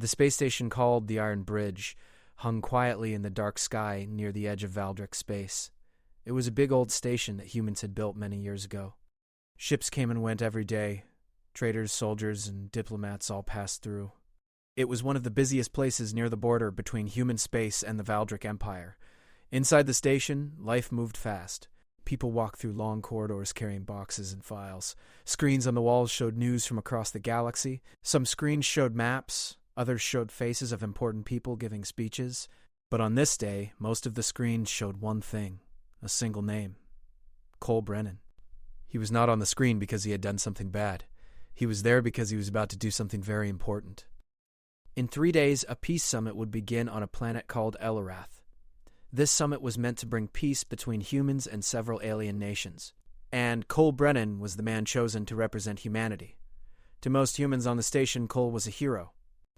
The space station called the Iron Bridge hung quietly in the dark sky near the edge of Valdric space. It was a big old station that humans had built many years ago. Ships came and went every day. Traders, soldiers, and diplomats all passed through. It was one of the busiest places near the border between human space and the Valdric Empire. Inside the station, life moved fast. People walked through long corridors carrying boxes and files. Screens on the walls showed news from across the galaxy. Some screens showed maps. Others showed faces of important people giving speeches. But on this day, most of the screens showed one thing, a single name: Cole Brennan. He was not on the screen because he had done something bad. He was there because he was about to do something very important. In 3 days, a peace summit would begin on a planet called Elarath. This summit was meant to bring peace between humans and several alien nations. And Cole Brennan was the man chosen to represent humanity. To most humans on the station, Cole was a hero.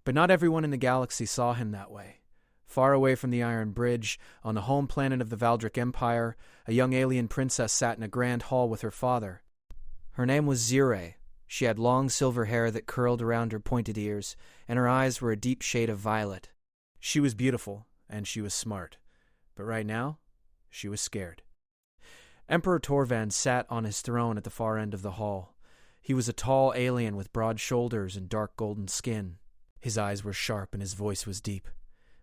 But not everyone in the galaxy saw him that way. Far away from the Iron Bridge, on the home planet of the Valdric Empire, a young alien princess sat in a grand hall with her father. Her name was Zirae. She had long silver hair that curled around her pointed ears, and her eyes were a deep shade of violet. She was beautiful, and she was smart. But right now, she was scared. Emperor Torvan sat on his throne at the far end of the hall. He was a tall alien with broad shoulders and dark golden skin. His eyes were sharp and his voice was deep.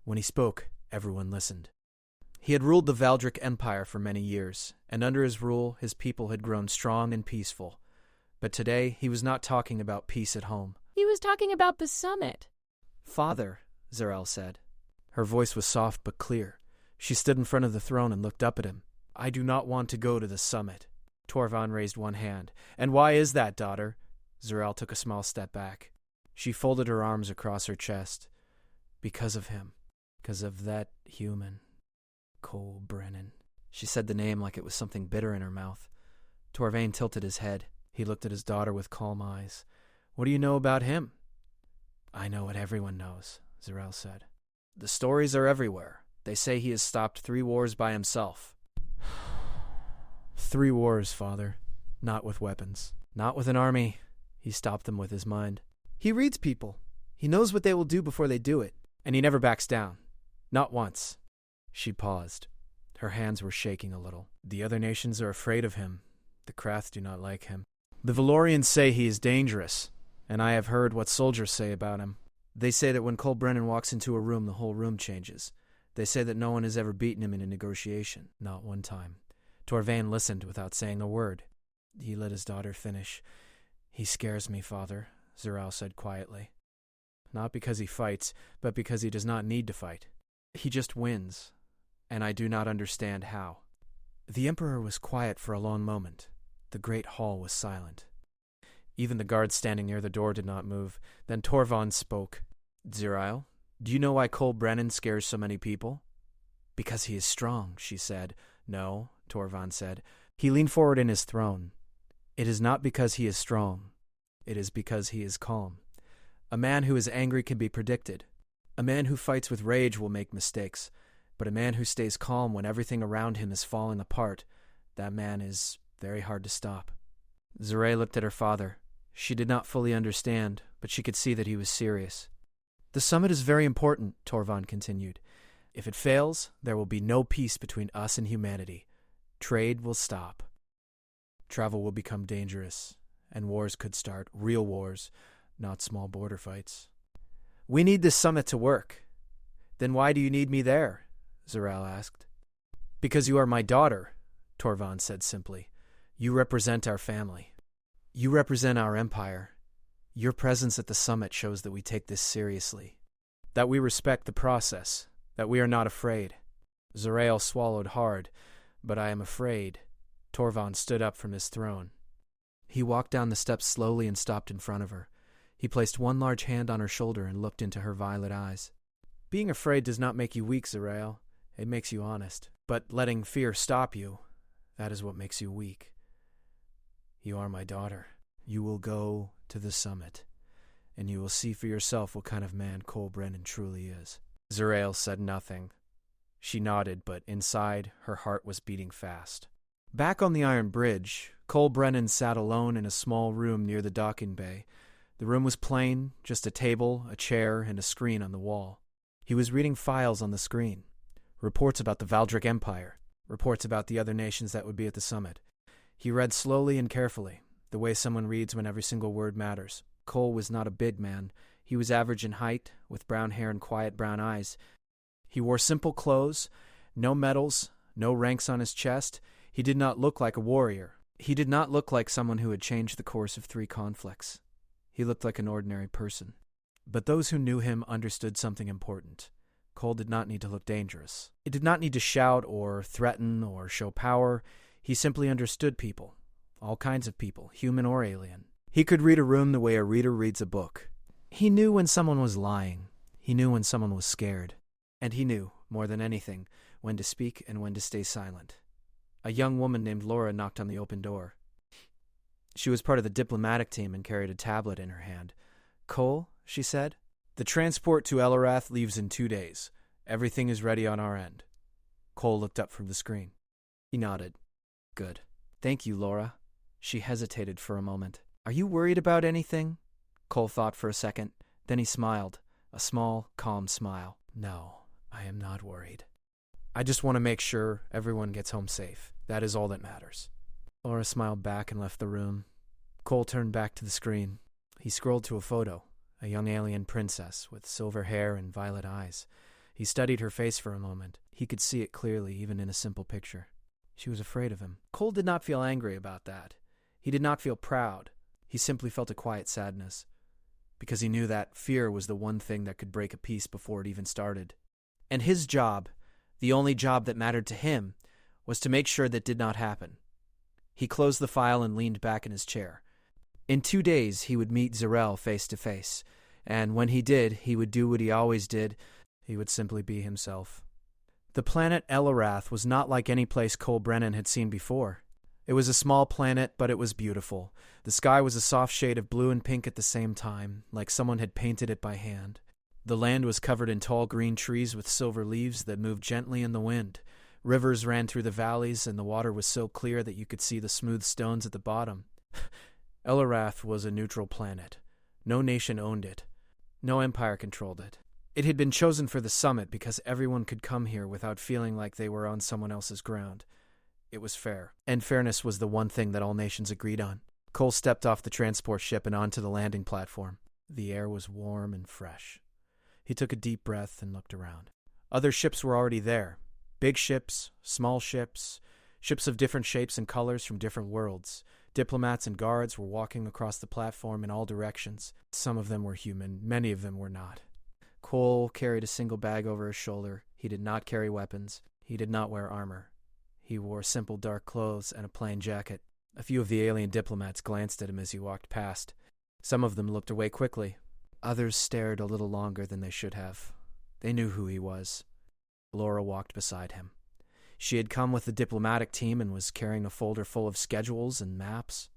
When he spoke, everyone listened. He had ruled the Valdric Empire for many years, and under his rule, his people had grown strong and peaceful. But today, he was not talking about peace at home. He was talking about the summit. "Father," Zirae said. Her voice was soft but clear. She stood in front of the throne and looked up at him. "I do not want to go to the summit." Torvan raised one hand. "And why is that, daughter?" Zirae took a small step back. She folded her arms across her chest. "Because of him. Because of that human. Cole Brennan." She said the name like it was something bitter in her mouth. Torvain tilted his head. He looked at his daughter with calm eyes. "What do you know about him?" "I know what everyone knows," Zirae said. "The stories are everywhere. They say he has stopped 3 wars by himself." 3 wars, father. Not with weapons. Not with an army. He stopped them with his mind. He reads people. He knows what they will do before they do it. And he never backs down. Not once. She paused. Her hands were shaking a little. "The other nations are afraid of him. The Krath do not like him. The Valorians say he is dangerous, and I have heard what soldiers say about him. They say that when Cole Brennan walks into a room, the whole room changes. They say that no one has ever beaten him in a negotiation. Not one time." Torvain listened without saying a word. He let his daughter finish. "He scares me, father," Zirae said quietly. "Not because he fights, but because he does not need to fight. He just wins, and I do not understand how." The Emperor was quiet for a long moment. The great hall was silent. Even the guards standing near the door did not move. Then Torvan spoke. "Zirae, do you know why Cole Brennan scares so many people?" "Because he is strong," she said. "No," Torvan said. He leaned forward in his throne. "It is not because he is strong. It is because he is calm. A man who is angry can be predicted. A man who fights with rage will make mistakes. But a man who stays calm when everything around him is falling apart, that man is very hard to stop." Zirae looked at her father. She did not fully understand, but she could see that he was serious. "The summit is very important," Torvan continued. "If it fails, there will be no peace between us and humanity. Trade will stop. Travel will become dangerous, and wars could start, real wars, not small border fights. We need this summit to work." "Then why do you need me there?" Zirae asked. "Because you are my daughter," Torvan said simply. "You represent our family. You represent our empire. Your presence at the summit shows that we take this seriously, that we respect the process, that we are not afraid." Zirae swallowed hard. "But I am afraid." Torvan stood up from his throne. He walked down the steps slowly and stopped in front of her. He placed one large hand on her shoulder and looked into her violet eyes. "Being afraid does not make you weak, Zirae. It makes you honest. But letting fear stop you, that is what makes you weak. You are my daughter. You will go to the summit, and you will see for yourself what kind of man Cole Brennan truly is." Zirae said nothing. She nodded, but inside, her heart was beating fast. Back on the Iron Bridge, Cole Brennan sat alone in a small room near the docking bay. The room was plain, just a table, a chair, and a screen on the wall. He was reading files on the screen. Reports about the Valdric Empire. Reports about the other nations that would be at the summit. He read slowly and carefully, the way someone reads when every single word matters. Cole was not a big man. He was average in height, with brown hair and quiet brown eyes. He wore simple clothes, no medals, no ranks on his chest. He did not look like a warrior. He did not look like someone who had changed the course of 3 conflicts. He looked like an ordinary person. But those who knew him understood something important. Cole did not need to look dangerous. He did not need to shout or threaten or show power. He simply understood people. All kinds of people, human or alien. He could read a room the way a reader reads a book. He knew when someone was lying. He knew when someone was scared. And he knew, more than anything, when to speak and when to stay silent. A young woman named Laura knocked on the open door. She was part of the diplomatic team and carried a tablet in her hand. "Cole," she said, "the transport to Elarath leaves in 2 days. Everything is ready on our end." Cole looked up from the screen. He nodded. "Good. Thank you, Laura." She hesitated for a moment. "Are you worried about anything?" Cole thought for a second. Then he smiled, a small, calm smile. "No, I am not worried. I just want to make sure everyone gets home safe. That is all that matters." Laura smiled back and left the room. Cole turned back to the screen. He scrolled to a photo, a young alien princess with silver hair and violet eyes. He studied her face for a moment. He could see it clearly, even in a simple picture. She was afraid of him. Cole did not feel angry about that. He did not feel proud. He simply felt a quiet sadness, because he knew that fear was the one thing that could break a peace before it even started. And his job, the only job that mattered to him, was to make sure that did not happen. He closed the file and leaned back in his chair. In 2 days, he would meet Zarel face to face, and when he did, he would do what he always did. He would simply be himself. The planet Elarath was not like any place Cole Brennan had seen before. It was a small planet, but it was beautiful. The sky was a soft shade of blue and pink at the same time, like someone had painted it by hand. The land was covered in tall green trees with silver leaves that moved gently in the wind. Rivers ran through the valleys, and the water was so clear that you could see the smooth stones at the bottom. Elarath was a neutral planet. No nation owned it. No empire controlled it. It had been chosen for the summit because everyone could come here without feeling like they were on someone else's ground. It was fair, and fairness was the one thing that all nations agreed on. Cole stepped off the transport ship and onto the landing platform. The air was warm and fresh. He took a deep breath and looked around. Other ships were already there. Big ships, small ships, ships of different shapes and colors from different worlds. Diplomats and guards were walking across the platform in all directions. Some of them were human, many of them were not. Cole carried a single bag over his shoulder. He did not carry weapons. He did not wear armor. He wore simple dark clothes and a plain jacket. A few of the alien diplomats glanced at him as he walked past. Some of them looked away quickly. Others stared a little longer than they should have. They knew who he was. Laura walked beside him. She had come with the diplomatic team and was carrying a folder full of schedules and maps.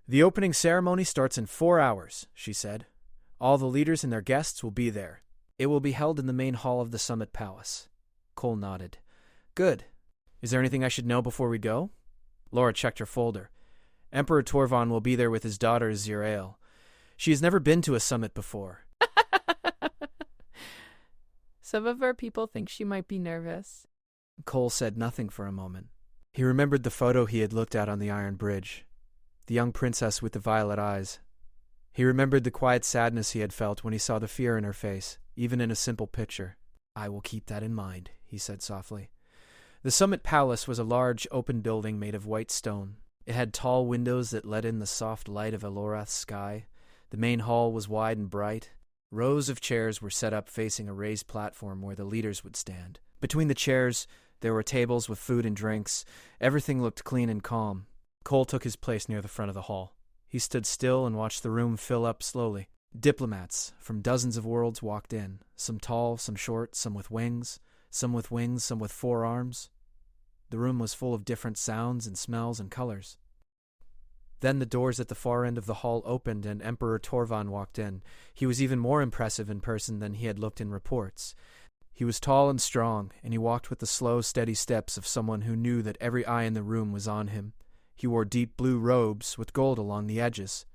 "The opening ceremony starts in 4 hours," she said. "All the leaders and their guests will be there. It will be held in the main hall of the Summit Palace." Cole nodded. "Good. Is there anything I should know before we go?" Laura checked her folder. "Emperor Torvon will be there with his daughter Zirael. She has never been to a summit before." Some of our people think she might be nervous. Cole said nothing for a moment. He remembered the photo he had looked at on the Iron Bridge, the young princess with the violet eyes. He remembered the quiet sadness he had felt when he saw the fear in her face, even in a simple picture. "I will keep that in mind," he said softly. The Summit Palace was a large, open building made of white stone. It had tall windows that let in the soft light of Elorath's sky. The main hall was wide and bright. Rows of chairs were set up facing a raised platform where the leaders would stand. Between the chairs, there were tables with food and drinks. Everything looked clean and calm. Cole took his place near the front of the hall. He stood still and watched the room fill up slowly. Diplomats from dozens of worlds walked in, some tall, some short, some with wings, some with 4 arms. The room was full of different sounds and smells and colors. Then the doors at the far end of the hall opened and Emperor Torvon walked in. He was even more impressive in person than he had looked in reports. He was tall and strong, and he walked with the slow, steady steps of someone who knew that every eye in the room was on him. He wore deep blue robes with gold along the edges.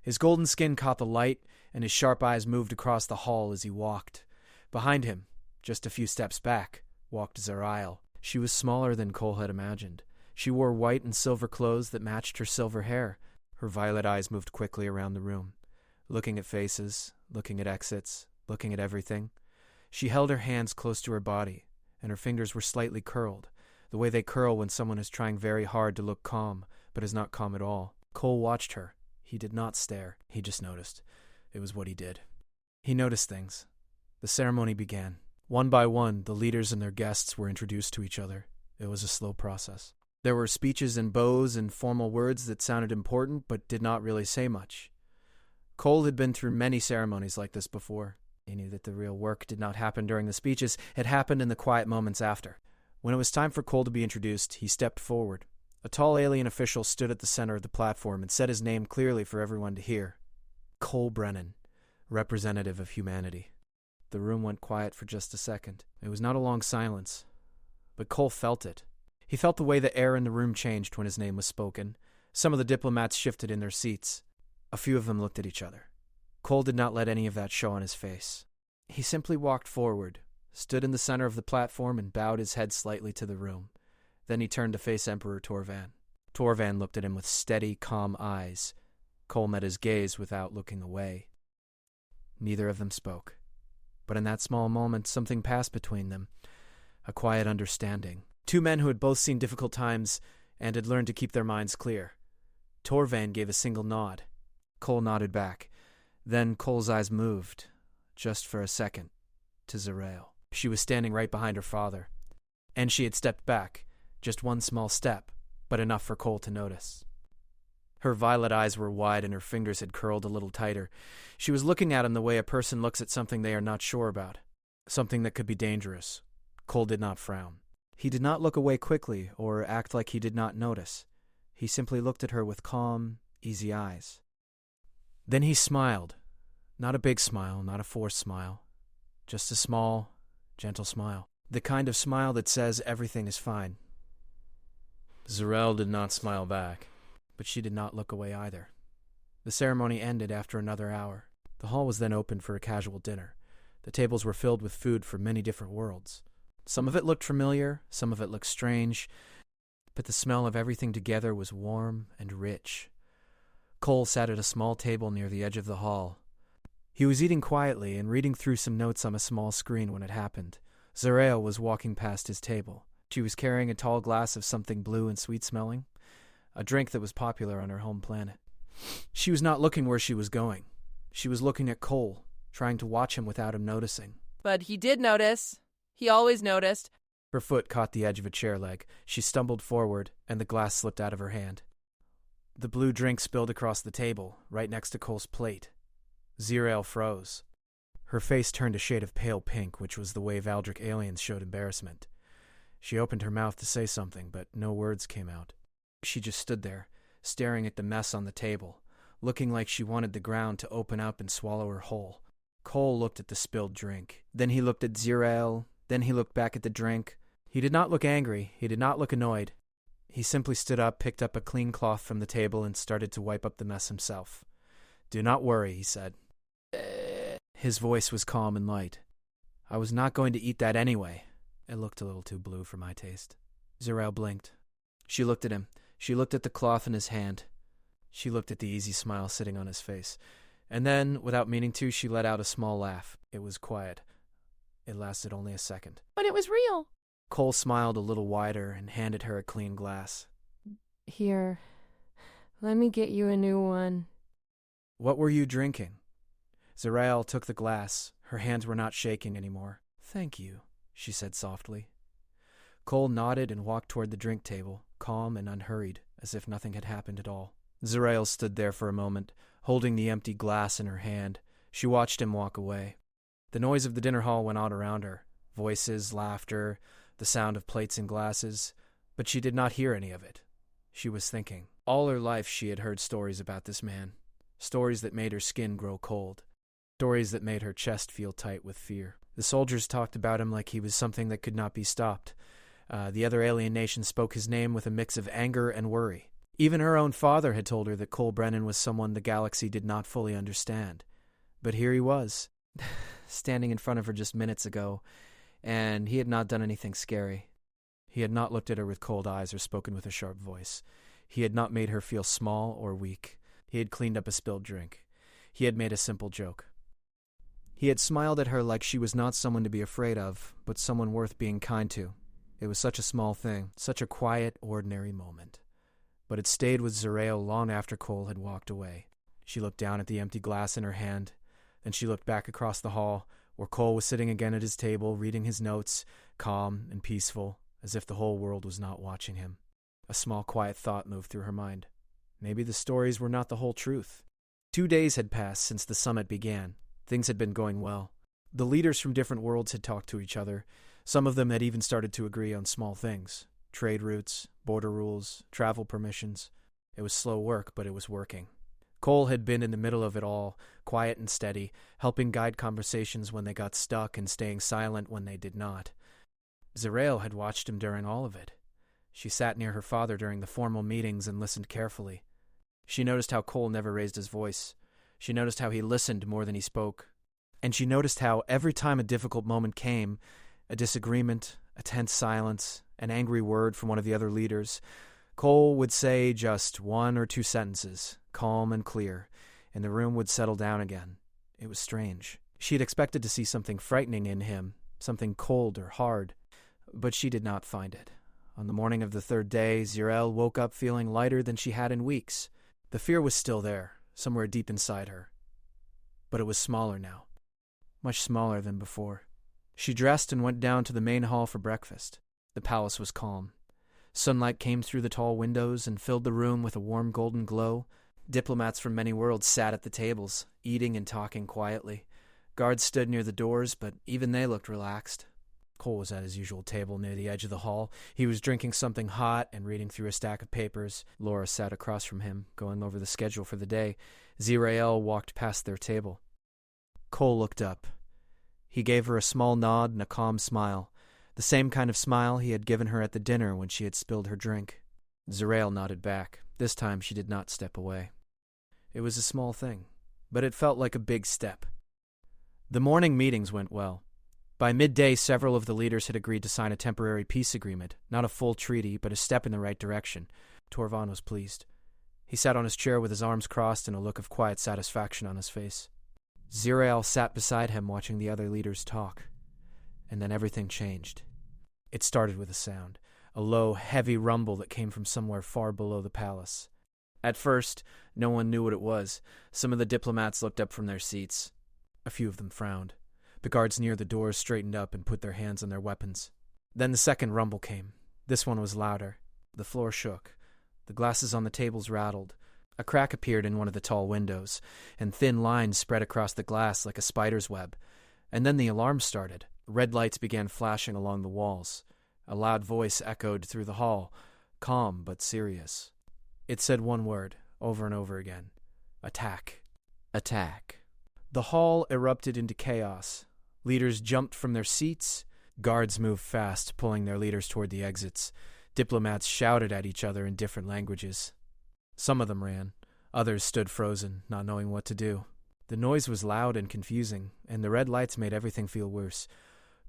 His golden skin caught the light, and his sharp eyes moved across the hall as he walked. Behind him, just a few steps back, walked Zariel. She was smaller than Cole had imagined. She wore white and silver clothes that matched her silver hair. Her violet eyes moved quickly around the room, looking at faces, looking at exits, looking at everything. She held her hands close to her body, and her fingers were slightly curled, the way they curl when someone is trying very hard to look calm, but is not calm at all. Cole watched her. He did not stare. He just noticed. It was what he did. He noticed things. The ceremony began. One by one, the leaders and their guests were introduced to each other. It was a slow process. There were speeches and bows and formal words that sounded important but did not really say much. Cole had been through many ceremonies like this before. He knew that the real work did not happen during the speeches. It happened in the quiet moments after. When it was time for Cole to be introduced, he stepped forward. A tall alien official stood at the center of the platform and said his name clearly for everyone to hear. Cole Brennan, representative of humanity. The room went quiet for just a second. It was not a long silence, but Cole felt it. He felt the way the air in the room changed when his name was spoken. Some of the diplomats shifted in their seats. A few of them looked at each other. Cole did not let any of that show on his face. He simply walked forward, stood in the center of the platform, and bowed his head slightly to the room. Then he turned to face Emperor Torvan. Torvan looked at him with steady, calm eyes. Cole met his gaze without looking away. Neither of them spoke. But in that small moment, something passed between them. A quiet understanding. Two men who had both seen difficult times and had learned to keep their minds clear. Torvan gave a single nod. Cole nodded back. Then Cole's eyes moved, just for a second, to Zariel. She was standing right behind her father. And she had stepped back, just one small step, but enough for Cole to notice. Her violet eyes were wide and her fingers had curled a little tighter. She was looking at him the way a person looks at something they are not sure about, something that could be dangerous. Cole did not frown. He did not look away quickly or act like he did not notice. He simply looked at her with calm, easy eyes. Then he smiled. Not a big smile, not a forced smile. Just a small, gentle smile. The kind of smile that says everything is fine. Zariel did not smile back, but she did not look away either. The ceremony ended after another hour. The hall was then opened for a casual dinner. The tables were filled with food from many different worlds. Some of it looked familiar, some of it looked strange, but the smell of everything together was warm and rich. Cole sat at a small table near the edge of the hall. He was eating quietly and reading through some notes on a small screen when it happened. Zariel was walking past his table. She was carrying a tall glass of something blue and sweet-smelling, a drink that was popular on her home planet. She was not looking where she was going. She was looking at Cole, trying to watch him without him noticing. But he did notice. He always noticed. Her foot caught the edge of a chair leg. She stumbled forward, and the glass slipped out of her hand. The blue drink spilled across the table, right next to Cole's plate. Zariel froze. Her face turned a shade of pale pink, which was the way Valdric aliens showed embarrassment. She opened her mouth to say something, but no words came out. She just stood there, staring at the mess on the table, looking like she wanted the ground to open up and swallow her whole. Cole looked at the spilled drink. Then he looked at Zariel. Then he looked back at the drink. He did not look angry. He did not look annoyed. He simply stood up, picked up a clean cloth from the table, and started to wipe up the mess himself. "Do not worry," he said. His voice was calm and light. "I was not going to eat that anyway." It looked a little too blue for my taste. Zariel blinked. She looked at him. She looked at the cloth in his hand. She looked at the easy smile sitting on his face. And then, without meaning to, she let out a small laugh. It was quiet. It lasted only a second. But it was real. Cole smiled a little wider and handed her a clean glass. Here, let me get you a new one. What were you drinking? Zariel took the glass. Her hands were not shaking anymore. "Thank you," she said softly. Cole nodded and walked toward the drink table, calm and unhurried, as if nothing had happened at all. Zariel stood there for a moment, holding the empty glass in her hand. She watched him walk away. The noise of the dinner hall went on around her. Voices, laughter, the sound of plates and glasses. But she did not hear any of it. She was thinking. All her life she had heard stories about this man. Stories that made her skin grow cold. Stories that made her chest feel tight with fear. The soldiers talked about him like he was something that could not be stopped. The other alien nations spoke his name with a mix of anger and worry. Even her own father had told her that Cole Brennan was someone the galaxy did not fully understand. But here he was, standing in front of her just minutes ago, and he had not done anything scary. He had not looked at her with cold eyes or spoken with a sharp voice. He had not made her feel small or weak. He had cleaned up a spilled drink. He had made a simple joke. He had smiled at her like she was not someone to be afraid of, but someone worth being kind to. It was such a small thing, such a quiet, ordinary moment. But it stayed with Zerael long after Cole had walked away. She looked down at the empty glass in her hand, then she looked back across the hall, where Cole was sitting again at his table, reading his notes, calm and peaceful, as if the whole world was not watching him. A small, quiet thought moved through her mind. Maybe the stories were not the whole truth. 2 days had passed since the summit began. Things had been going well. The leaders from different worlds had talked to each other. Some of them had even started to agree on small things. Trade routes, border rules, travel permissions. It was slow work, but it was working. Cole had been in the middle of it all, quiet and steady, helping guide conversations when they got stuck and staying silent when they did not. Zerael had watched him during all of it. She sat near her father during the formal meetings and listened carefully. She noticed how Cole never raised his voice. She noticed how he listened more than he spoke. And she noticed how every time a difficult moment came, a disagreement, a tense silence, an angry word from one of the other leaders, Cole would say just 1 or 2 sentences, calm and clear, and the room would settle down again. It was strange. She had expected to see something frightening in him, something cold or hard, but she did not find it. On the morning of the 3rd day, Zerael woke up feeling lighter than she had in weeks. The fear was still there, somewhere deep inside her. But it was smaller now. Much smaller than before. She dressed and went down to the main hall for breakfast. The palace was calm. Sunlight came through the tall windows and filled the room with a warm golden glow. Diplomats from many worlds sat at the tables, eating and talking quietly. Guards stood near the doors, but even they looked relaxed. Cole was at his usual table near the edge of the hall. He was drinking something hot and reading through a stack of papers. Laura sat across from him, going over the schedule for the day. Zerael walked past their table. Cole looked up. He gave her a small nod and a calm smile, the same kind of smile he had given her at the dinner when she had spilled her drink. Zerael nodded back. This time she did not step away. It was a small thing, but it felt like a big step. The morning meetings went well. By midday, several of the leaders had agreed to sign a temporary peace agreement, not a full treaty, but a step in the right direction. Torvon was pleased. He sat on his chair with his arms crossed and a look of quiet satisfaction on his face. Zerael sat beside him watching the other leaders talk. And then everything changed. It started with a sound, a low, heavy rumble that came from somewhere far below the palace. At first, no one knew what it was. Some of the diplomats looked up from their seats. A few of them frowned. The guards near the doors straightened up and put their hands on their weapons. Then the second rumble came. This one was louder. The floor shook. The glasses on the tables rattled. A crack appeared in one of the tall windows, and thin lines spread across the glass like a spider's web. And then the alarm started. Red lights began flashing along the walls. A loud voice echoed through the hall, calm but serious. It said one word, over and over again. Attack. Attack. The hall erupted into chaos. Leaders jumped from their seats. Guards moved fast, pulling their leaders toward the exits. Diplomats shouted at each other in different languages. Some of them ran. Others stood frozen, not knowing what to do. The noise was loud and confusing, and the red lights made everything feel worse.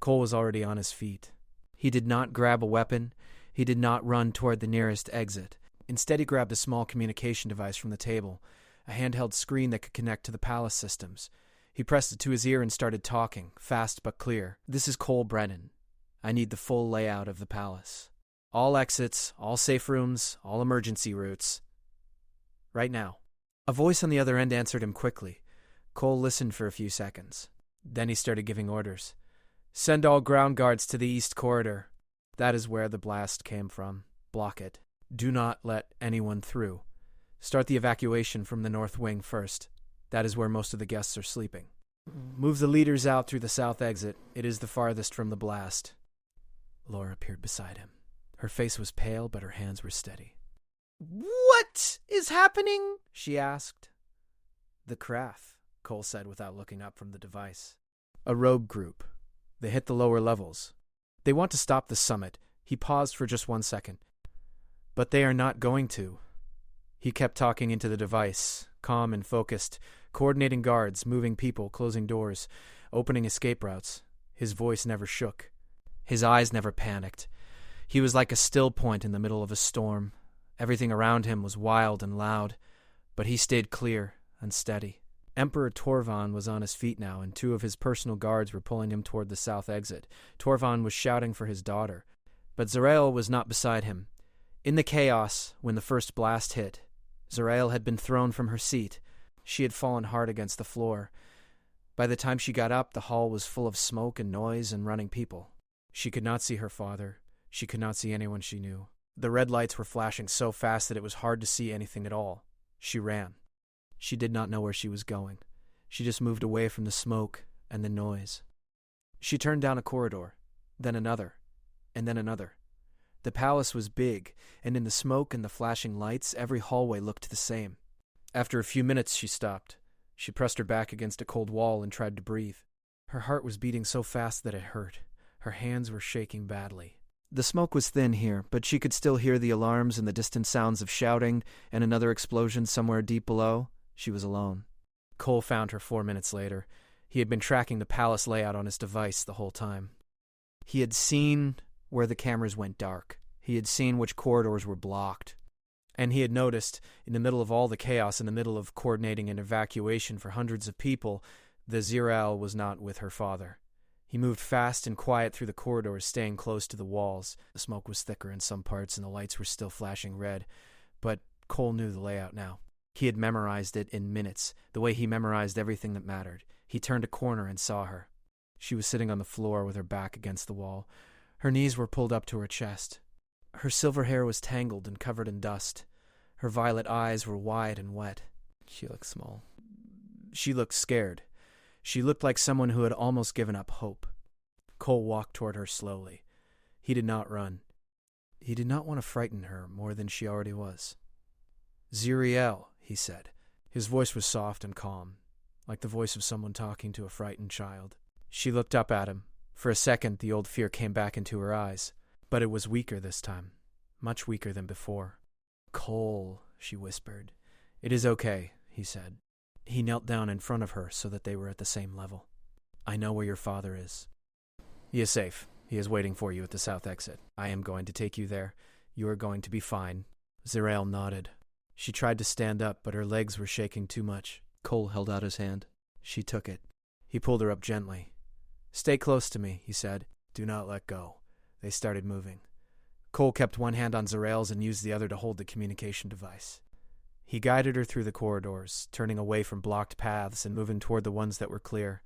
Cole was already on his feet. He did not grab a weapon. He did not run toward the nearest exit. Instead, he grabbed a small communication device from the table, a handheld screen that could connect to the palace systems. He pressed it to his ear and started talking, fast but clear. "This is Cole Brennan. I need the full layout of the palace. All exits, all safe rooms, all emergency routes. Right now." A voice on the other end answered him quickly. Cole listened for a few seconds. Then he started giving orders. "Send all ground guards to the east corridor. That is where the blast came from. Block it. Do not let anyone through. Start the evacuation from the north wing first. That is where most of the guests are sleeping. Move the leaders out through the south exit. It is the farthest from the blast." Laura appeared beside him. Her face was pale, but her hands were steady. "What is happening?" she asked. "The Krath," Cole said without looking up from the device. "A rogue group. They hit the lower levels. They want to stop the summit." He paused for just 1 second. "But they are not going to. He kept talking into the device, calm and focused, coordinating guards, moving people, closing doors, opening escape routes. His voice never shook. His eyes never panicked. He was like a still point in the middle of a storm. Everything around him was wild and loud, but he stayed clear and steady. Emperor Torvan was on his feet now, and 2 of his personal guards were pulling him toward the south exit. Torvan was shouting for his daughter, but Zerael was not beside him. In the chaos, when the first blast hit, Zerael had been thrown from her seat. She had fallen hard against the floor. By the time she got up, the hall was full of smoke and noise and running people. She could not see her father. She could not see anyone she knew. The red lights were flashing so fast that it was hard to see anything at all. She ran. She did not know where she was going. She just moved away from the smoke and the noise. She turned down a corridor, then another, and then another. The palace was big, and in the smoke and the flashing lights, every hallway looked the same. After a few minutes, she stopped. She pressed her back against a cold wall and tried to breathe. Her heart was beating so fast that it hurt. Her hands were shaking badly. The smoke was thin here, but she could still hear the alarms and the distant sounds of shouting and another explosion somewhere deep below. She was alone. Cole found her 4 minutes later. He had been tracking the palace layout on his device the whole time. He had seen where the cameras went dark. He had seen which corridors were blocked. And he had noticed, in the middle of all the chaos, in the middle of coordinating an evacuation for hundreds of people, the Zerael was not with her father. He moved fast and quiet through the corridors, staying close to the walls. The smoke was thicker in some parts, and the lights were still flashing red. But Cole knew the layout now. He had memorized it in minutes, the way he memorized everything that mattered. He turned a corner and saw her. She was sitting on the floor with her back against the wall. Her knees were pulled up to her chest. Her silver hair was tangled and covered in dust. Her violet eyes were wide and wet. She looked small. She looked scared. She looked like someone who had almost given up hope. Cole walked toward her slowly. He did not run. He did not want to frighten her more than she already was. "Zerael," he said. His voice was soft and calm, like the voice of someone talking to a frightened child. She looked up at him. For a second, the old fear came back into her eyes, but it was weaker this time, much weaker than before. "Cole," she whispered. "It is okay," he said. He knelt down in front of her so that they were at the same level. "I know where your father is. He is safe. He is waiting for you at the south exit. I am going to take you there. You are going to be fine." Zerael nodded. She tried to stand up, but her legs were shaking too much. Cole held out his hand. She took it. He pulled her up gently. "Stay close to me," he said. "Do not let go." They started moving. Cole kept one hand on Zerael's and used the other to hold the communication device. He guided her through the corridors, turning away from blocked paths and moving toward the ones that were clear.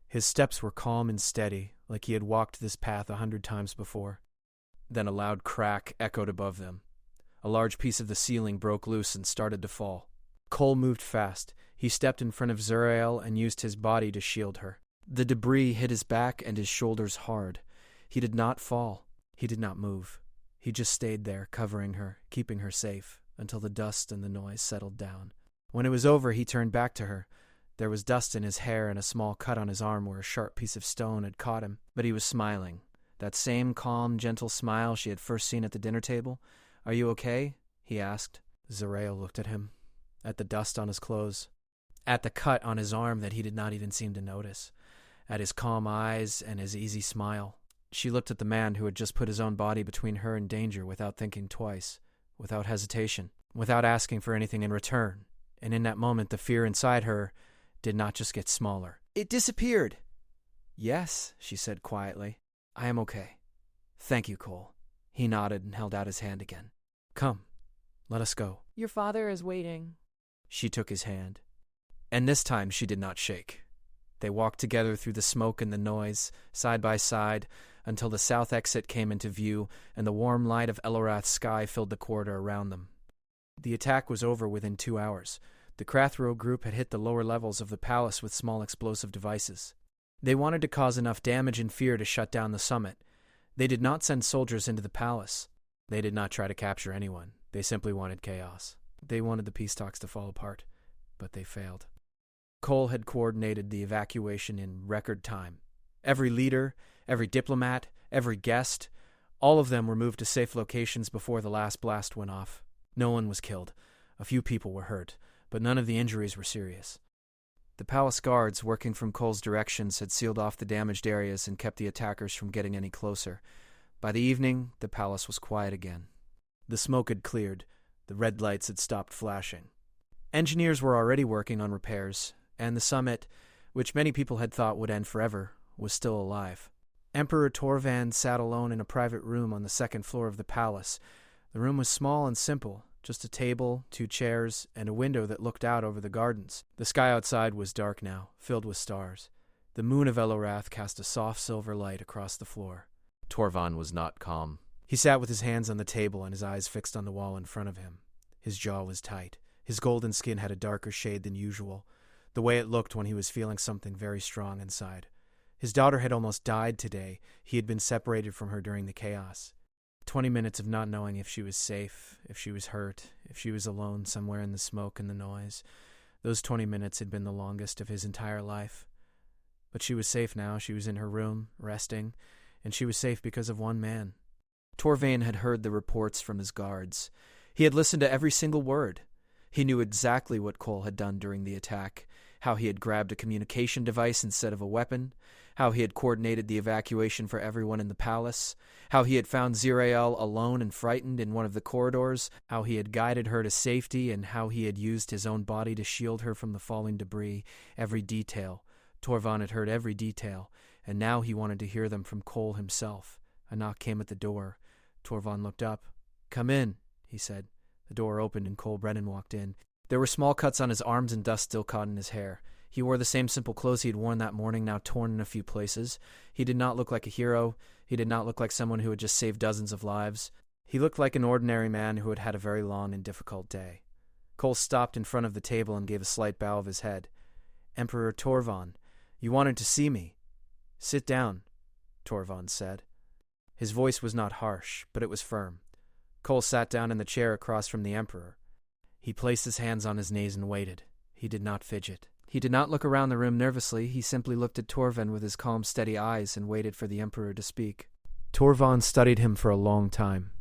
His steps were calm and steady, like he had walked this path 100 times before. Then a loud crack echoed above them. A large piece of the ceiling broke loose and started to fall. Cole moved fast. He stepped in front of Zerael and used his body to shield her. The debris hit his back and his shoulders hard. He did not fall. He did not move. He just stayed there, covering her, keeping her safe, until the dust and the noise settled down. When it was over, he turned back to her. There was dust in his hair and a small cut on his arm where a sharp piece of stone had caught him, but he was smiling. That same calm, gentle smile she had first seen at the dinner table. "Are you okay?" he asked. Zerael looked at him, at the dust on his clothes, at the cut on his arm that he did not even seem to notice, at his calm eyes and his easy smile. She looked at the man who had just put his own body between her and danger without thinking twice, without hesitation, without asking for anything in return. And in that moment, the fear inside her did not just get smaller. It disappeared. "Yes," she said quietly. "I am okay. Thank you, Cole." He nodded and held out his hand again. "Come, let us go." Your father is waiting. She took his hand. And this time she did not shake. They walked together through the smoke and the noise, side by side, until the south exit came into view and the warm light of Elorath's sky filled the corridor around them. The attack was over within 2 hours. The Krathro group had hit the lower levels of the palace with small explosive devices. They wanted to cause enough damage and fear to shut down the summit. They did not send soldiers into the palace. They did not try to capture anyone. They simply wanted chaos. They wanted the peace talks to fall apart, but they failed. Cole had coordinated the evacuation in record time. Every leader, every diplomat, every guest, all of them were moved to safe locations before the last blast went off. No one was killed. A A few people were hurt, but none of the injuries were serious. The palace guards, working from Cole's directions, had sealed off the damaged areas and kept the attackers from getting any closer. By the evening, the palace was quiet again. The smoke had cleared. The red lights had stopped flashing. Engineers were already working on repairs, and the summit, which many people had thought would end forever, was still alive. Emperor Torvan sat alone in a private room on the second floor of the palace. The room was small and simple, just a table, 2 chairs, and a window that looked out over the gardens. The sky outside was dark now, filled with stars. The moon of Elorath cast a soft silver light across the floor. Torvan was not calm. He sat with his hands on the table and his eyes fixed on the wall in front of him. His jaw was tight. His golden skin had a darker shade than usual, the way it looked when he was feeling something very strong inside. His daughter had almost died today. He had been separated from her during the chaos. 20 minutes of not knowing if she was safe, if she was hurt, if she was alone somewhere in the smoke and the noise. Those 20 minutes had been the longest of his entire life. But she was safe now. She was in her room, resting, and she was safe because of one man. Torvain had heard the reports from his guards. He had listened to every single word. He knew exactly what Cole had done during the attack, how he had grabbed a communication device instead of a weapon, how he had coordinated the evacuation for everyone in the palace, how he had found Zirael alone and frightened in one of the corridors, how he had guided her to safety, and how he had used his own body to shield her from the falling debris. Every detail. Torvan had heard every detail, and now he wanted to hear them from Cole himself. A knock came at the door. Torvan looked up. "Come in," he said. The door opened and Cole Brennan walked in. There were small cuts on his arms and dust still caught in his hair. He wore the same simple clothes he had worn that morning, now torn in a few places. He did not look like a hero. He did not look like someone who had just saved dozens of lives. He looked like an ordinary man who had had a very long and difficult day. Cole stopped in front of the table and gave a slight bow of his head. "Emperor Torvan, you wanted to see me." "Sit down," Torvan said. His voice was not harsh, but it was firm. Cole sat down in the chair across from the Emperor. He placed his hands on his knees and waited. He did not fidget. He did not look around the room nervously. He simply looked at Torvan with his calm, steady eyes and waited for the Emperor to speak. Torvan studied him for a long time.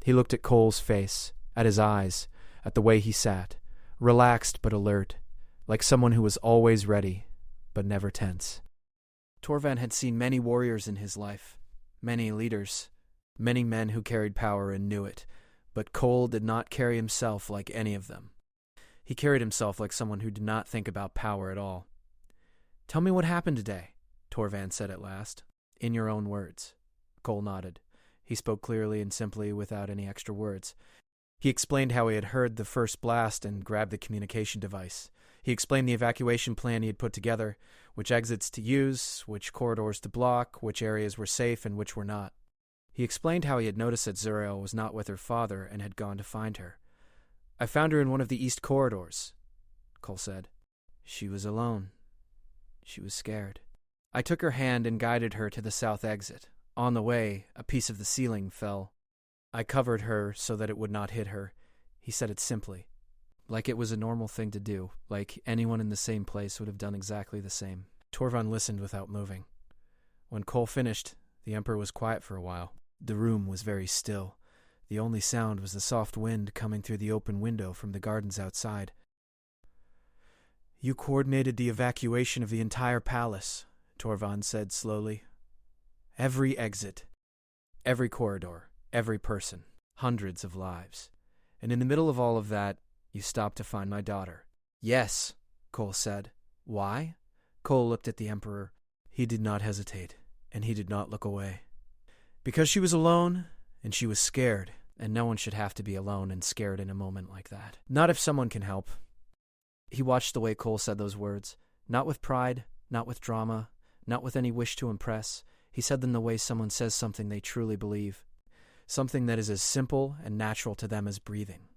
He looked at Cole's face, at his eyes, at the way he sat, relaxed but alert, like someone who was always ready, but never tense. Torvan had seen many warriors in his life, many leaders, many men who carried power and knew it, but Cole did not carry himself like any of them. He carried himself like someone who did not think about power at all. "Tell me what happened today," Torvan said at last. "In your own words." Cole nodded. He spoke clearly and simply without any extra words. He explained how he had heard the first blast and grabbed the communication device. He explained the evacuation plan he had put together, which exits to use, which corridors to block, which areas were safe and which were not. He explained how he had noticed that Zuriel was not with her father and had gone to find her. "I found her in one of the east corridors," Cole said. "She was alone. She was scared. I took her hand and guided her to the south exit. On the way, a piece of the ceiling fell. I covered her so that it would not hit her." He said it simply, like it was a normal thing to do, like anyone in the same place would have done exactly the same. Torvan listened without moving. When Cole finished, the Emperor was quiet for a while. The room was very still. The only sound was the soft wind coming through the open window from the gardens outside. "You coordinated the evacuation of the entire palace," Torvan said slowly. "Every exit, every corridor, every person, hundreds of lives. And in the middle of all of that, you stopped to find my daughter." "Yes," Cole said. "Why?" Cole looked at the Emperor. He did not hesitate, and he did not look away. "Because she was alone, and she was scared, and no one should have to be alone and scared in a moment like that. Not if someone can help." He watched the way Cole said those words, not with pride, not with drama, not with any wish to impress. He said them the way someone says something they truly believe, something that is as simple and natural to them as breathing.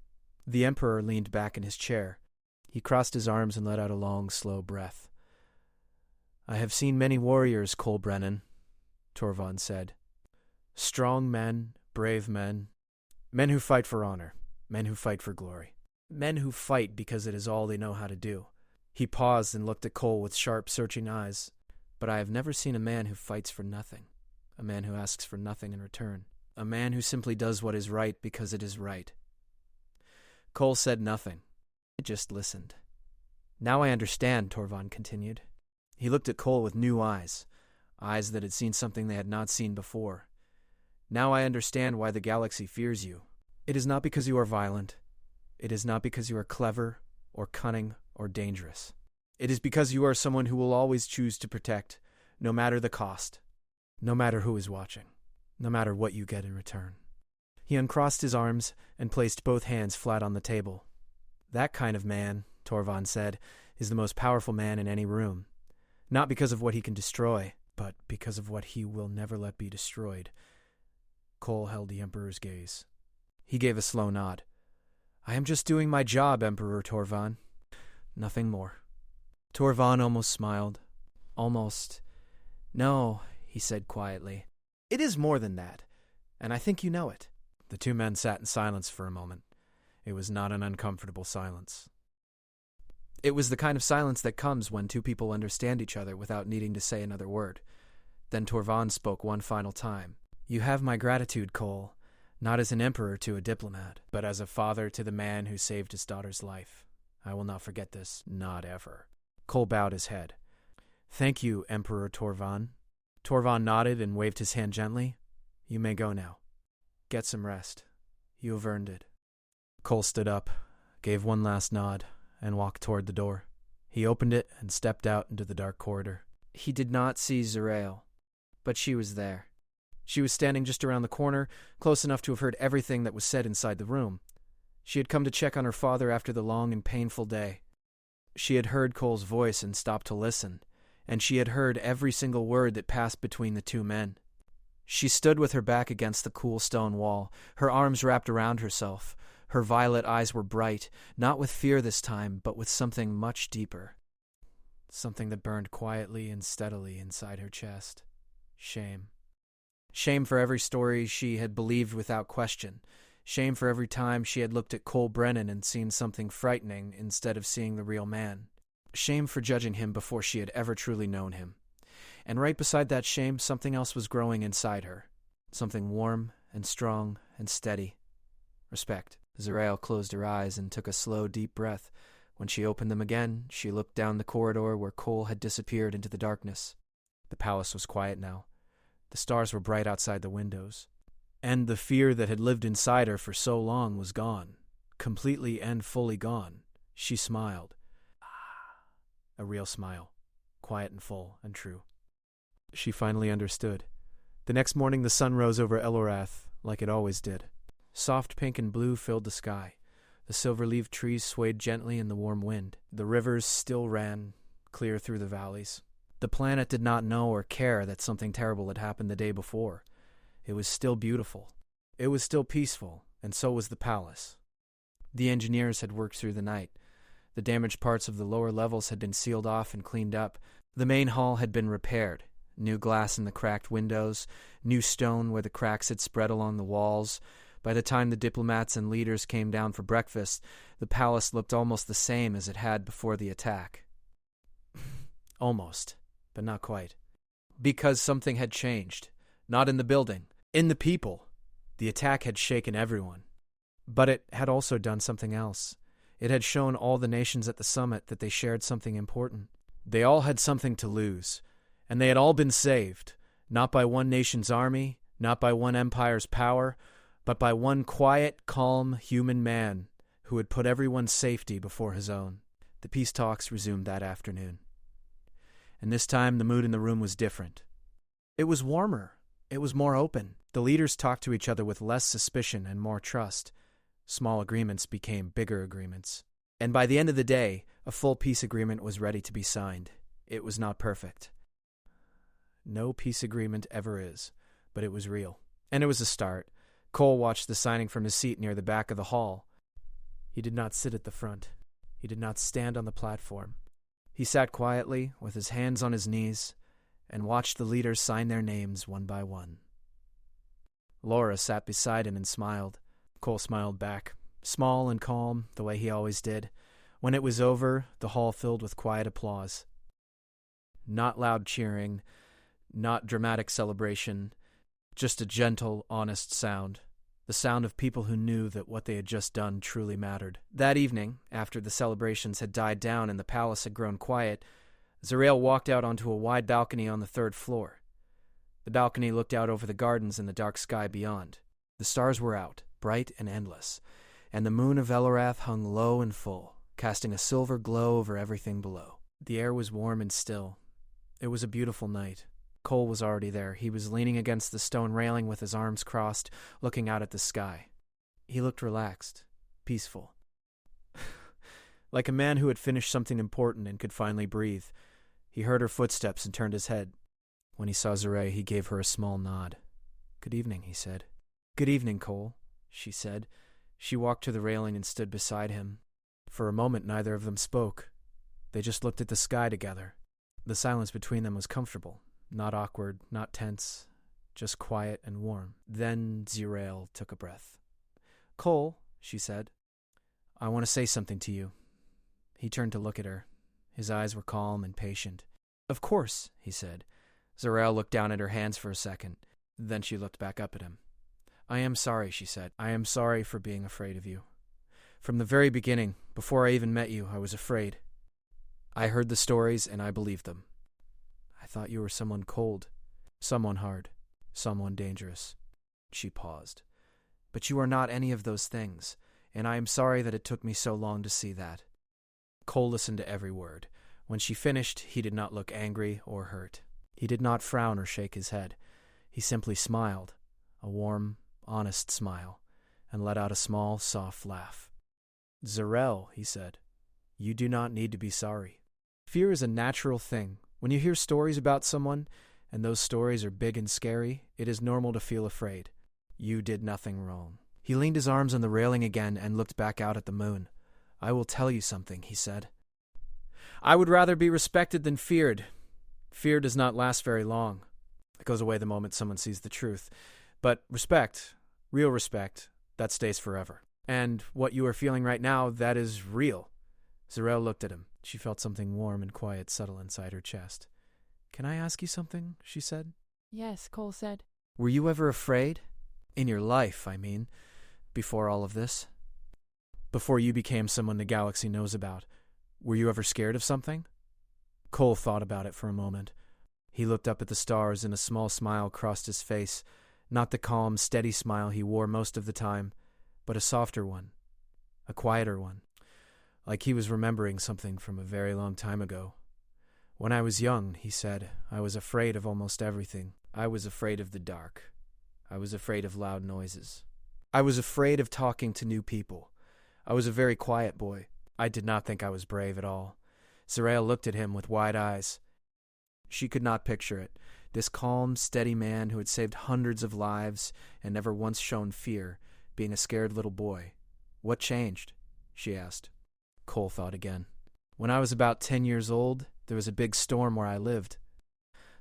The Emperor leaned back in his chair. He crossed his arms and let out a long, slow breath. "I have seen many warriors, Cole Brennan," Torvan said. "Strong men, brave men, men who fight for honor, men who fight for glory, men who fight because it is all they know how to do." He paused and looked at Cole with sharp, searching eyes. "But I have never seen a man who fights for nothing, a man who asks for nothing in return, a man who simply does what is right because it is right." Cole said nothing. I just listened. Now I understand, Torvald continued. He looked at Cole with new eyes that had seen something they had not seen before. Now I understand why the galaxy fears you. It is not because you are violent. It is not because you are clever or cunning or dangerous. It is because you are someone who will always choose to protect, no matter the cost, no matter who is watching, no matter what you get in return. He uncrossed his arms and placed both hands flat on the table. That kind of man, Torvald said, is the most powerful man in any room. Not because of what he can destroy, but because of what he will never let be destroyed. Cole held the Emperor's gaze. He gave a slow nod. I am just doing my job, Emperor Torvald. Nothing more. Torvald almost smiled. Almost. No, he said quietly. It is more than that, and I think you know it. The two men sat in silence for a moment. It was not an uncomfortable silence. It was the kind of silence that comes when two people understand each other without needing to say another word. Then Torvald spoke one final time. You have my gratitude, Cole, not as an emperor to a diplomat, but as a father to the man who saved his daughter's life. I will not forget this, not ever. Cole bowed his head. Thank you, Emperor Torvald. Torvald nodded and waved his hand gently. You may go now. Get some rest. You have earned it. Cole stood up, gave one last nod, and walked toward the door. He opened it and stepped out into the dark corridor. He did not see Zerael, but she was there. She was standing just around the corner, close enough to have heard everything that was said inside the room. She had come to check on her father after the long and painful day. She had heard Cole's voice and stopped to listen, and she had heard every single word that passed between the two men. She stood with her back against the cool stone wall, her arms wrapped around herself. Her violet eyes were bright, not with fear this time, but with something much deeper. Something that burned quietly and steadily inside her chest. Shame. Shame for every story she had believed without question. Shame for every time she had looked at Cole Brennan and seen something frightening instead of seeing the real man. Shame for judging him before she had ever truly known him. And right beside that shame, something else was growing inside her. Something warm and strong and steady. Respect. Zerael closed her eyes and took a slow, deep breath. When she opened them again, she looked down the corridor where Cole had disappeared into the darkness. The palace was quiet now. The stars were bright outside the windows. And the fear that had lived inside her for so long was gone. Completely and fully gone. She smiled. A real smile. Quiet and full and true. She finally understood. The next morning the sun rose over Elorath, like it always did. Soft pink and blue filled the sky. The silver-leaved trees swayed gently in the warm wind. The rivers still ran clear through the valleys. The planet did not know or care that something terrible had happened the day before. It was still beautiful. It was still peaceful, and so was the palace. The engineers had worked through the night. The damaged parts of the lower levels had been sealed off and cleaned up. The main hall had been repaired. New glass in the cracked windows, new stone where the cracks had spread along the walls. By the time the diplomats and leaders came down for breakfast, the palace looked almost the same as it had before the attack. Almost, but not quite. Because something had changed. Not in the building, in the people. The attack had shaken everyone. But it had also done something else. It had shown all the nations at the summit that they shared something important. They all had something to lose, and they had all been saved, not by one nation's army, not by one empire's power, but by one quiet, calm, human man who had put everyone's safety before his own. The peace talks resumed that afternoon. And this time the mood in the room was different. It was warmer. It was more open. The leaders talked to each other with less suspicion and more trust. Small agreements became bigger agreements. And by the end of the day, a full peace agreement was ready to be signed. It was not perfect. No peace agreement ever is, but it was real. And it was a start. Cole watched the signing from his seat near the back of the hall. He did not sit at the front. He did not stand on the platform. He sat quietly, with his hands on his knees, and watched the leaders sign their names one by one. Laura sat beside him and smiled. Cole smiled back, small and calm, the way he always did. When it was over, the hall filled with quiet applause. Not loud cheering, not dramatic celebration, just a gentle, honest sound. the sound of people who knew that what they had just done truly mattered. That evening, after the celebrations had died down and the palace had grown quiet, Zarael walked out onto a wide balcony on the 3rd floor. The balcony looked out over the gardens and the dark sky beyond. The stars were out, bright and endless, and the moon of Elorath hung low and full, casting a silver glow over everything below. The air was warm and still. It was a beautiful night. Cole was already there. He was leaning against the stone railing with his arms crossed, looking out at the sky. He looked relaxed, peaceful. Like a man who had finished something important and could finally breathe. He heard her footsteps and turned his head. When he saw Zarael, he gave her a small nod. "Good evening," he said. "Good evening, Cole," she said. She walked to the railing and stood beside him. For a moment, neither of them spoke. They just looked at the sky together. The silence between them was comfortable, not awkward, not tense, just quiet and warm. Then Zarael took a breath. "Cole," she said, "I want to say something to you." He turned to look at her. His eyes were calm and patient. "Of course," he said. Zarael looked down at her hands for a second. Then she looked back up at him. "I am sorry," she said. "I am sorry for being afraid of you. From the very beginning, before I even met you, I was afraid. I heard the stories and I believed them. I thought you were someone cold, someone hard, someone dangerous." She paused. "But you are not any of those things, and I am sorry that it took me so long to see that." Cole listened to every word. When she finished, he did not look angry or hurt. He did not frown or shake his head. He simply smiled, a warm, honest smile, and let out a small, soft laugh. "Zarael," he said, "you do not need to be sorry. Fear is a natural thing. When you hear stories about someone, and those stories are big and scary, it is normal to feel afraid. You did nothing wrong." He leaned his arms on the railing again and looked back out at the moon. "I will tell you something," he said. "I would rather be respected than feared. Fear does not last very long. It goes away the moment someone sees the truth. But respect, real respect, that stays forever. And what you are feeling right now, that is real." Zarael looked at him. She felt something warm and quiet settle inside her chest. "Can I ask you something?" she said. "Yes," Cole said. "Were you ever afraid? In your life, I mean, before all of this? Before you became someone the galaxy knows about, were you ever scared of something?" Cole thought about it for a moment. He looked up at the stars and a small smile crossed his face, not the calm, steady smile he wore most of the time, but a softer one, a quieter one, like he was remembering something from a very long time ago. "When I was young," he said, "I was afraid of almost everything. I was afraid of the dark. I was afraid of loud noises. I was afraid of talking to new people. I was a very quiet boy. I did not think I was brave at all." Zarael looked at him with wide eyes. She could not picture it, this calm, steady man who had saved hundreds of lives and never once shown fear, being a scared little boy. "What changed?" she asked. Cole thought again. "When I was about 10 years old, there was a big storm where I lived.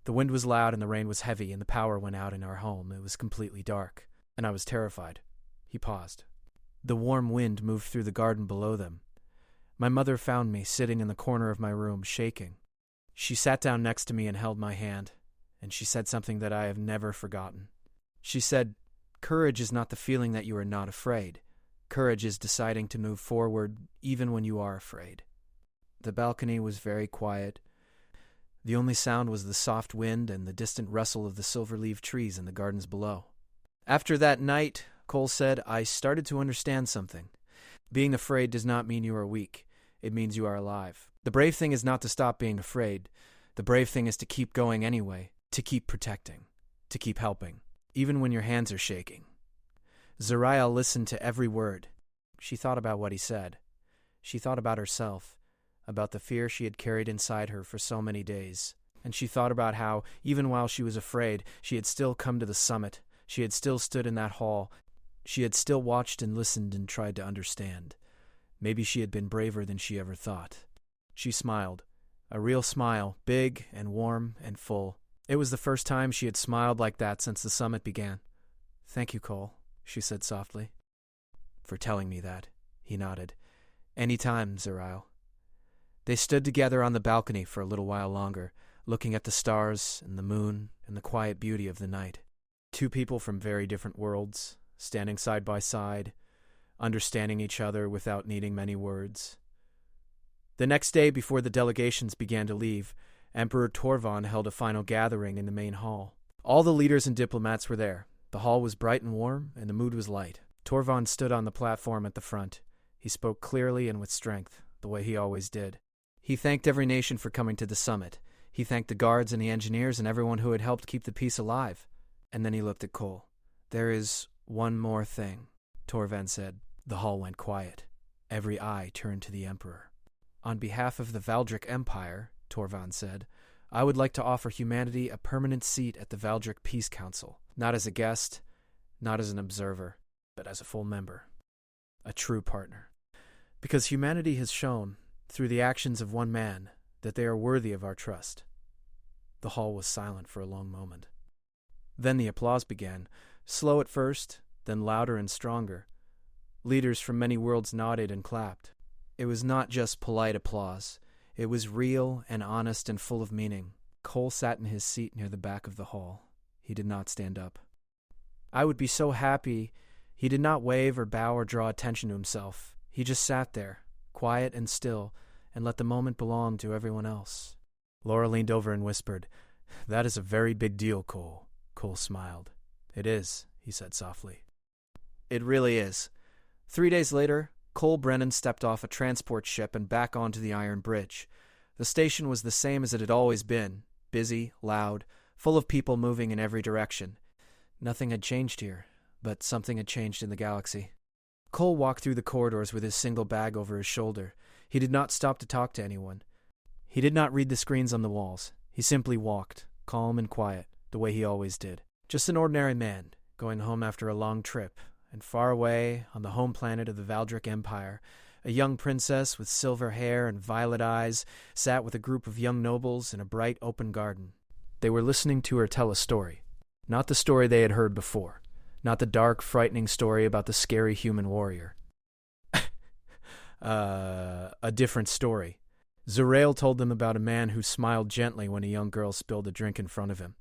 The wind was loud and the rain was heavy and the power went out in our home. It was completely dark, and I was terrified." He paused. The warm wind moved through the garden below them. My mother found me sitting in the corner of my room, shaking. She sat down next to me and held my hand, and she said something that I have never forgotten. She said, "Courage is not the feeling that you are not afraid. Courage is deciding to move forward even when you are afraid." The balcony was very quiet. The only sound was the soft wind and the distant rustle of the silver-leaved trees in the gardens below. "After that night," Cole said, "I started to understand something. Being afraid does not mean you are weak. It means you are alive. The brave thing is not to stop being afraid. The brave thing is to keep going anyway, to keep protecting, to keep helping, even when your hands are shaking." Zarael listened to every word. She thought about what he said. She thought about herself, about the fear she had carried inside her for so many days. And she thought about how, even while she was afraid, she had still come to the summit. She had still stood in that hall. She had still watched and listened and tried to understand. Maybe she had been braver than she ever thought. She smiled, a real smile, big and warm and full. It was the first time she had smiled like that since the summit began. "Thank you, Cole," she said softly. "For telling me that," he nodded. "Any time, Zarael." They stood together on the balcony for a little while longer, looking at the stars and the moon and the quiet beauty of the night. Two people from very different worlds, standing side by side, understanding each other without needing many words. The next day, before the delegations began to leave, Emperor Torvon held a final gathering in the main hall. All the leaders and diplomats were there. The hall was bright and warm, and the mood was light. Torvon stood on the platform at the front. He spoke clearly and with strength, the way he always did. He thanked every nation for coming to the summit. He thanked the guards and the engineers and everyone who had helped keep the peace alive. And then he looked at Cole. "There is one more thing," Torvon said. The hall went quiet. Every eye turned to the Emperor. "On behalf of the Valdric Empire," Torvon said, "I would like to offer humanity a permanent seat at the Valdric Peace Council, not as a guest, not as an observer, but as a full member, a true partner. Because humanity has shown, through the actions of one man, that they are worthy of our trust." The hall was silent for a long moment. Then the applause began, slow at first, then louder and stronger. Leaders from many worlds nodded and clapped. It was not just polite applause. It was real and honest and full of meaning. Cole sat in his seat near the back of the hall. He did not stand up. I would be so happy. He did not wave or bow or draw attention to himself. He just sat there, quiet and still, and let the moment belong to everyone else. Laura leaned over and whispered, "That is a very big deal, Cole." Cole smiled. "It is," he said softly. "It really is." 3 days later, Cole Brennan stepped off a transport ship and back onto the Iron Bridge. The station was the same as it had always been, busy, loud, full of people moving in every direction. Nothing had changed here, but something had changed in the galaxy. Cole walked through the corridors with his single bag over his shoulder. He did not stop to talk to anyone. He did not read the screens on the walls. He simply walked, calm and quiet, the way he always did. Just an ordinary man, going home after a long trip, and far away, on the home planet of the Valdric Empire, a young princess with silver hair and violet eyes sat with a group of young nobles in a bright open garden. They were listening to her tell a story. Not the story they had heard before. Not the dark, frightening story about the scary human warrior. A different story. Zurael told them about a man who smiled gently when a young girl spilled a drink in front of him.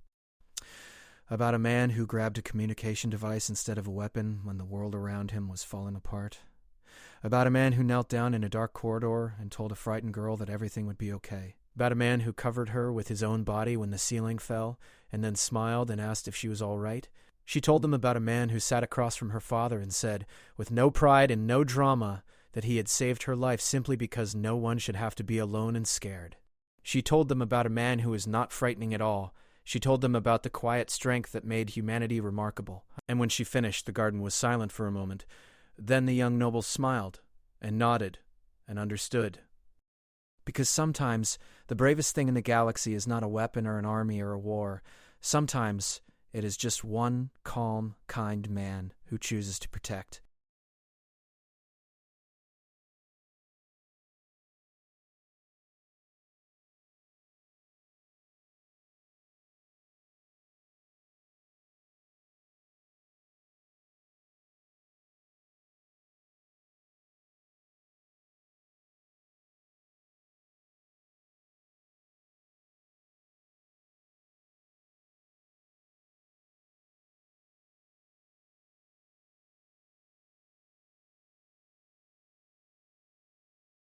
About a man who grabbed a communication device instead of a weapon when the world around him was falling apart. About a man who knelt down in a dark corridor and told a frightened girl that everything would be okay. About a man who covered her with his own body when the ceiling fell and then smiled and asked if she was all right. She told them about a man who sat across from her father and said, with no pride and no drama, that he had saved her life simply because no one should have to be alone and scared. She told them about a man who was not frightening at all. She told them about the quiet strength that made humanity remarkable. And when she finished, the garden was silent for a moment. Then the young noble smiled and nodded and understood. Because sometimes the bravest thing in the galaxy is not a weapon or an army or a war. Sometimes it is just one calm, kind man who chooses to protect.